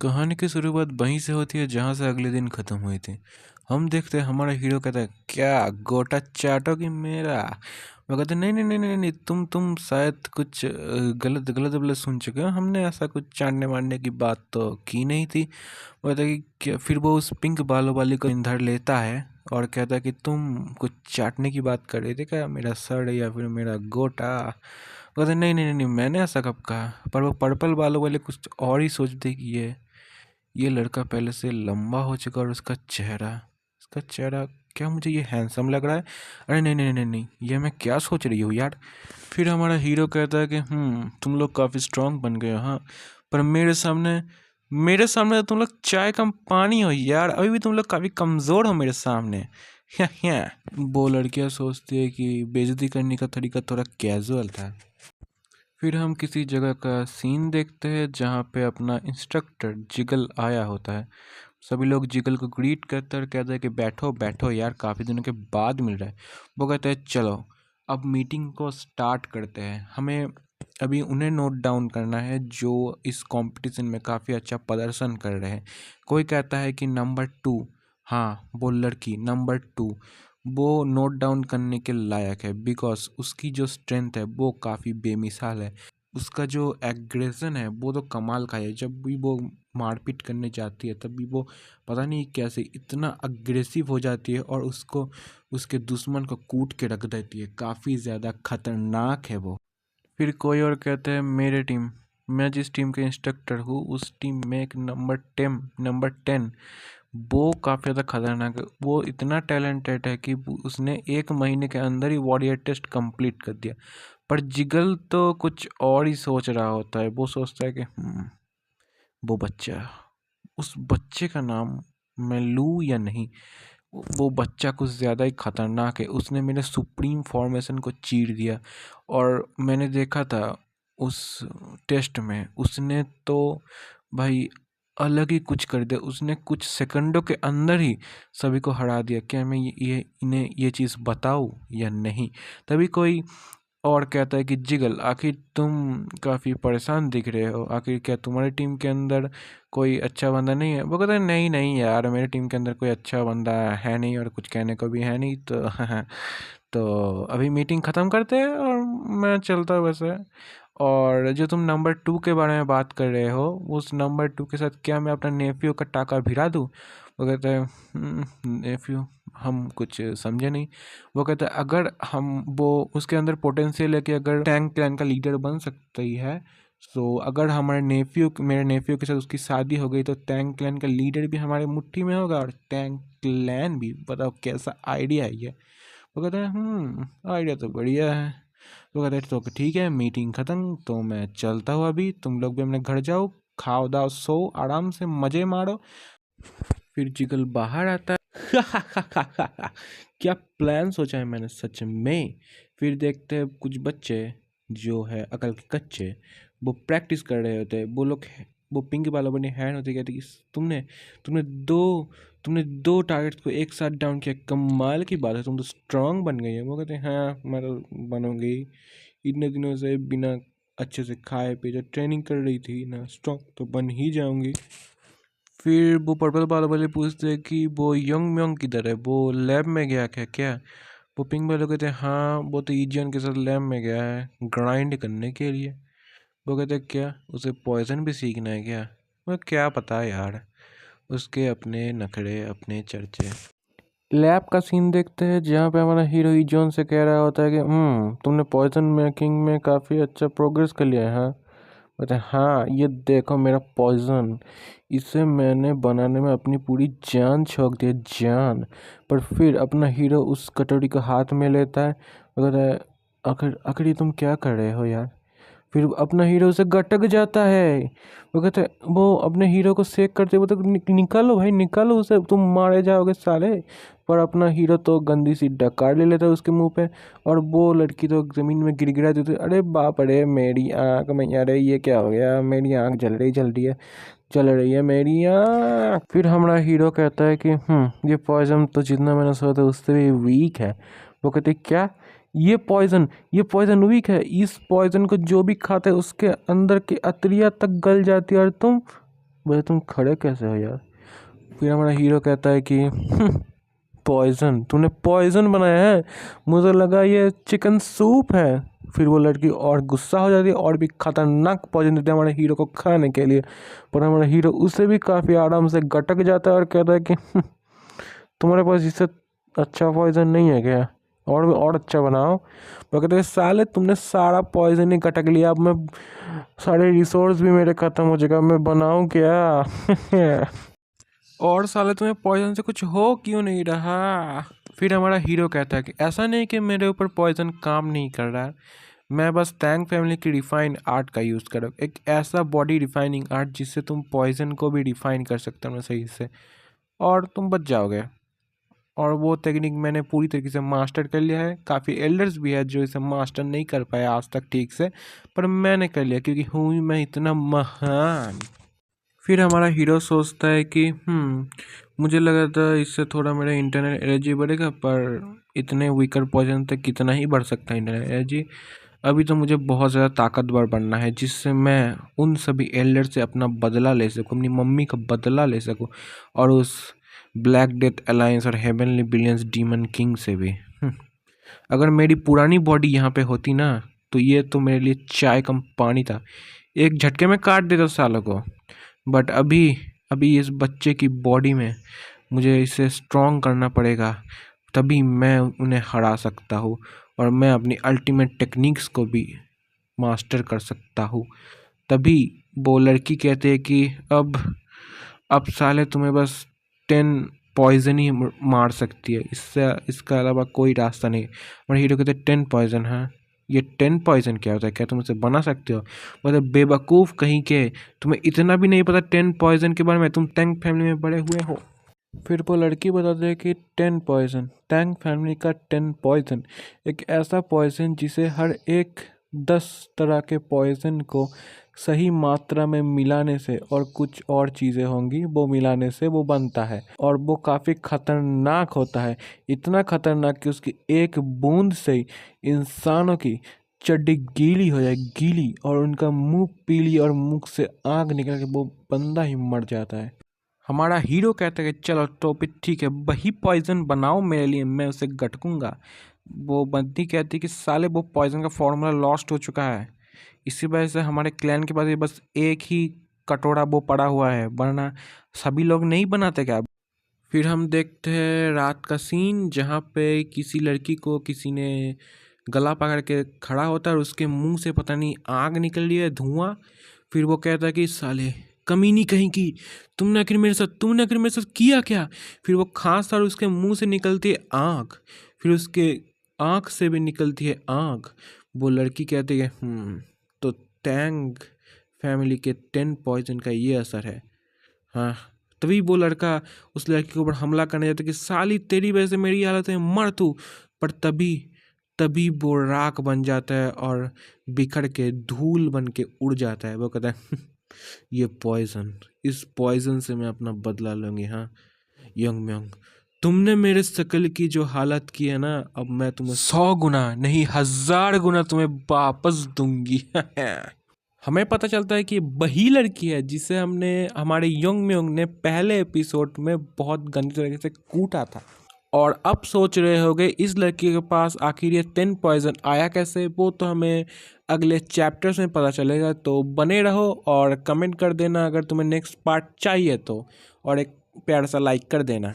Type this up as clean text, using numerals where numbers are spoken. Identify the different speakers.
Speaker 1: कहानी की शुरुआत वहीं से होती है जहाँ से अगले दिन खत्म हुई थी। हम देखते हैं हमारा हीरो कहता है, क्या गोटा चाटोगी मेरा? वो कहते हैं, नहीं नहीं नहीं नहीं नहीं, तुम शायद कुछ गलत गलत गलत सुन चुके हो। हमने ऐसा कुछ चाटने मारने की बात तो की नहीं थी। वो कहता है कि क्या? फिर वो उस पिंक बालों वाली को इंधर लेता है और कहता है कि तुम कुछ चाटने की बात कर रहे थे क्या, मेरा सर या फिर मेरा गोटा? वो कहते हैं, नहीं नहीं नहीं नहीं, मैंने ऐसा कब कहा? पर वो पर्पल बालों वाले कुछ और ही सोचते कि ये लड़का पहले से लंबा हो चुका और उसका चेहरा क्या मुझे ये हैंडसम लग रहा है? अरे नहीं नहीं नहीं नहीं, ये मैं क्या सोच रही हूँ यार। फिर हमारा हीरो कहता है कि तुम लोग काफ़ी स्ट्रांग बन गए हो, हाँ, पर मेरे सामने तो तुम लोग चाय कम पानी हो यार, अभी भी तुम लोग काफ़ी कमज़ोर हो मेरे सामने। वो लड़कियाँ सोचती है कि बेइज्जती करने का तरीका थोड़ा कैजुअल था। फिर हम किसी जगह का सीन देखते हैं जहाँ पे अपना इंस्ट्रक्टर जिगल आया होता है। सभी लोग जिगल को ग्रीट करते हैं और कहते हैं कि बैठो बैठो यार, काफ़ी दिनों के बाद मिल रहा है। वो कहते हैं, चलो अब मीटिंग को स्टार्ट करते हैं। हमें अभी उन्हें नोट डाउन करना है जो इस कंपटीशन में काफ़ी अच्छा प्रदर्शन कर रहे हैं। कोई कहता है कि नंबर 2, हाँ वो लड़की नंबर 2, वो नोट डाउन करने के लायक है, बिकॉज उसकी जो स्ट्रेंथ है वो काफ़ी बेमिसाल है। उसका जो एग्रेशन है वो तो कमाल का है। जब भी वो मारपीट करने जाती है तब भी वो पता नहीं कैसे इतना अग्रेसिव हो जाती है और उसको उसके दुश्मन को कूट के रख देती है। काफ़ी ज़्यादा खतरनाक है वो। फिर कोई और कहते हैं, मेरे टीम, मैं जिस टीम के इंस्ट्रक्टर हूँ उस टीम में एक नंबर 10 वो काफ़ी ज़्यादा खतरनाक है। वो इतना टैलेंटेड है कि उसने 1 महीने के अंदर ही वॉरियर टेस्ट कंप्लीट कर दिया। पर जिगल तो कुछ और ही सोच रहा होता है। वो सोचता है कि वो बच्चा, उस बच्चे का नाम मैं लूँ या नहीं? वो बच्चा कुछ ज़्यादा ही खतरनाक है। उसने मेरे सुप्रीम फॉर्मेशन को चीर दिया और मैंने देखा था उस टेस्ट में उसने तो भाई अलग ही कुछ कर दिया। उसने कुछ सेकंडों के अंदर ही सभी को हरा दिया। क्या मैं ये इन्हें ये चीज़ बताऊँ या नहीं? तभी कोई और कहता है कि जिगल, आखिर तुम काफ़ी परेशान दिख रहे हो। आखिर क्या तुम्हारी टीम के अंदर कोई अच्छा बंदा नहीं है? वो कहता है, नहीं नहीं यार, मेरी टीम के अंदर कोई अच्छा बंदा है नहीं और कुछ कहने को भी है नहीं। तो तो अभी मीटिंग ख़त्म करते हैं और मैं चलता हूँ वैसे। और जो तुम नंबर 2 के बारे में बात कर रहे हो, उस नंबर 2 के साथ क्या मैं अपना नेफ्यू का टाका भिड़ा दूँ? वो कहता है, नेफ्यू, हम कुछ समझे नहीं। वो कहता है, अगर हम वो उसके अंदर पोटेंशियल है कि अगर टैंक क्लैन का लीडर बन सकती है, तो अगर मेरे नेफ्यू के साथ उसकी शादी हो गई तो टैंक क्लैन का लीडर भी हमारे मुट्ठी में होगा और टैंक क्लैन भी। बताओ कैसा आइडिया है ये? वो कहता है, आइडिया तो बढ़िया है। वो कहता है, तो ठीक है, मीटिंग ख़त्म, तो मैं चलता हूँ अभी। तुम लोग भी अपने घर जाओ, खाओ दाओ, सो आराम से मज़े मारो। फिर जिगल बाहर आता है। क्या प्लान सोचा है मैंने सच में। फिर देखते हैं कुछ बच्चे जो है अकल के कच्चे, वो प्रैक्टिस कर रहे होते हैं। वो लोग वो पिंक वाला बने हैंड होते कहते कि तुमने तुमने दो तुमने 2 टारगेट्स को एक साथ डाउन किया, कमाल की बात है, तुम तो स्ट्रांग बन गई है। वो कहते हैं, हाँ मैं तो बनूंगी, इतने दिनों से बिना अच्छे से खाए पिए जो ट्रेनिंग कर रही थी ना, स्ट्रांग तो बन ही जाऊंगी। फिर वो पर्पल बाल वाले पूछते हैं कि वो यंग म्योंग किधर है, वो लैब में गया क्या क्या? वो पिंक वाले कहते हैं, हाँ वो तो ईजियन के साथ लैब में गया है ग्राइंड करने के लिए। वो कहते हैं, क्या उसे पॉइजन भी सीखना है क्या? वो क्या पता यार, उसके अपने नखरे अपने चर्चे। लैब का सीन देखते हैं जहाँ पे हमारा हीरो ईजॉन से कह रहा होता है कि तुमने पॉइजन मेकिंग में काफ़ी अच्छा प्रोग्रेस कर लिया है, हाँ? बोलते हैं, हाँ ये देखो मेरा पॉइजन, इसे मैंने बनाने में अपनी पूरी जान झोंक दी है, जान। पर फिर अपना हीरो उस कटोरी को हाथ में लेता है। वो कहता है, आखिर आखिर ये तुम क्या कर रहे हो यार? फिर अपना हीरो उसे गटक जाता है। वो कहते हैं, वो अपने हीरो को सेक करते वो तो निकालो भाई निकालो उसे, तुम मारे जाओगे साले। पर अपना हीरो तो गंदी सी डकार ले लेता है उसके मुंह पे और वो लड़की तो ज़मीन में गिर देती है। अरे बाप रे, मेरी आँख में, अरे ये क्या हो गया, मेरी आँख जल रही है मेरी आँख। फिर हमारा हीरो कहता है कि ये पॉइजन तो जितना मैंने सोचा था उससे भी वीक है। वो कहते क्या? ये पॉइजन वीक है? इस पॉइजन को जो भी खाता है उसके अंदर की अतरिया तक गल जाती है और तुम भाई तुम खड़े कैसे हो यार? फिर हमारा हीरो कहता है कि पॉइजन, तूने पॉइजन बनाया है, मुझे लगा ये चिकन सूप है। फिर वो लड़की और गुस्सा हो जाती है और भी खतरनाक पॉइजन देती है हमारे हीरो को खाने के लिए। पर हमारा हीरो उससे भी काफ़ी आराम से गटक जाता है और कहता है कि तुम्हारे पास इससे अच्छा पॉइजन नहीं है क्या? और अच्छा बनाओ। वो कहते हैं साले तुमने सारा पॉइजन ही गटक लिया, अब मैं सारे रिसोर्स भी मेरे ख़त्म हो जाएगा, मैं बनाऊँ क्या? और साले तुम्हें पॉइजन से कुछ हो क्यों नहीं रहा? फिर हमारा हीरो कहता है कि ऐसा नहीं कि मेरे ऊपर पॉइजन काम नहीं कर रहा, मैं बस टैंग फैमिली की रिफाइंड आर्ट का यूज़ करो, एक ऐसा बॉडी रिफाइनिंग आर्ट जिससे तुम पॉइजन को भी रिफाइन कर सकते हो ना सही से, और तुम बच जाओगे। और वो टेक्निक मैंने पूरी तरीके से मास्टर कर लिया है। काफ़ी एल्डर्स भी है जो इसे मास्टर नहीं कर पाए आज तक ठीक से, पर मैंने कर लिया क्योंकि हूँ ही मैं इतना महान। फिर हमारा हीरो सोचता है कि मुझे लगा था इससे थोड़ा मेरा इंटरनल एनर्जी बढ़ेगा, पर इतने वीकर पॉइजन तक कितना ही बढ़ सकता है इंटरनल एनर्जी। अभी तो मुझे बहुत ज़्यादा ताकतवर बनना है जिससे मैं उन सभी एल्डर से अपना बदला ले सकूँ, अपनी मम्मी का बदला ले सकूँ, और उस ब्लैक डेथ अलायंस और हेवनली बिलियंस डीमन किंग से भी। अगर मेरी पुरानी बॉडी यहाँ पे होती ना, तो ये तो मेरे लिए चाय कम पानी था, एक झटके में काट देता सालों को। बट अभी अभी इस बच्चे की बॉडी में मुझे इसे स्ट्रॉन्ग करना पड़ेगा, तभी मैं उन्हें हरा सकता हूँ और मैं अपनी अल्टीमेट टेक्निक्स को भी मास्टर कर सकता हूँ। तभी वो लड़की कहते हैं कि अब साले तुम्हें बस 10 पॉइजन ही मार सकती है, इससे इसका अलावा कोई रास्ता नहीं। और हीरो कहते 10 पॉइजन? हाँ, ये 10 पॉइजन क्या होता है, क्या तुम इसे बना सकते हो? मतलब बेवकूफ़ कहीं के, तुम्हें इतना भी नहीं पता 10 पॉइजन के बारे में, तुम टैंक फैमिली में बड़े हुए हो। फिर वो लड़की बताती है कि 10 पॉइजन, टैंक फैमिली का 10 पॉइजन, एक ऐसा पॉइजन जिसे हर एक 10 तरह के पॉइजन को सही मात्रा में मिलाने से और कुछ और चीज़ें होंगी वो मिलाने से वो बनता है, और वो काफ़ी खतरनाक होता है। इतना खतरनाक कि उसकी एक बूंद से ही इंसानों की चड्डी गीली हो जाए, गीली, और उनका मुंह पीली और मुख से आग निकल के वो बंदा ही मर जाता है। हमारा हीरो कहता है कि चलो तो फिर ठीक है, वही पॉइजन बनाओ मेरे लिए, मैं उसे गटकूंगा। वो बंदी कहती है कि साले वो पॉइजन का फॉर्मूला लॉस्ट हो चुका है, इसी वजह से हमारे क्लैन के पास ये बस एक ही कटोरा वो पड़ा हुआ है, वरना सभी लोग नहीं बनाते क्या? फिर हम देखते हैं रात का सीन जहाँ पे किसी लड़की को किसी ने गला पकड़ के खड़ा होता है और उसके मुंह से पता नहीं आग निकल रही है, धुआं। फिर वो कहता है कि साले कमीनी कहीं की, तुमने आखिर मेरे साथ किया क्या? फिर वो खांसता और उसके मुंह से निकलती है आग, फिर उसके आँख से भी निकलती है आग। वो लड़की कहती है तो टैंग फैमिली के 10 पॉइजन का ये असर है। हाँ, तभी वो लड़का उस लड़की के ऊपर हमला करने जाता है कि साली तेरी वजह से मेरी हालत है, मर तू। पर तभी तभी वो राख बन जाता है और बिखर के धूल बन के उड़ जाता है। वो कहता है ये पॉइजन, इस पॉइजन से मैं अपना बदला लूंगी। हाँ यंग म्यंग, तुमने मेरे शकल की जो हालत की है ना, अब मैं तुम्हें 100 गुना नहीं 1000 गुना तुम्हें वापस दूंगी। हमें पता चलता है कि वही लड़की है जिसे हमने हमारे यंग म्योंग ने पहले एपिसोड में बहुत गंदी तरीके से कूटा था। और अब सोच रहे होगे इस लड़की के पास आखिर ये 10 पॉइजन आया कैसे, वो तो हमें अगले चैप्टर्स में पता चलेगा। तो बने रहो और कमेंट कर देना अगर तुम्हें नेक्स्ट पार्ट चाहिए तो, और एक प्यारा सा लाइक कर देना।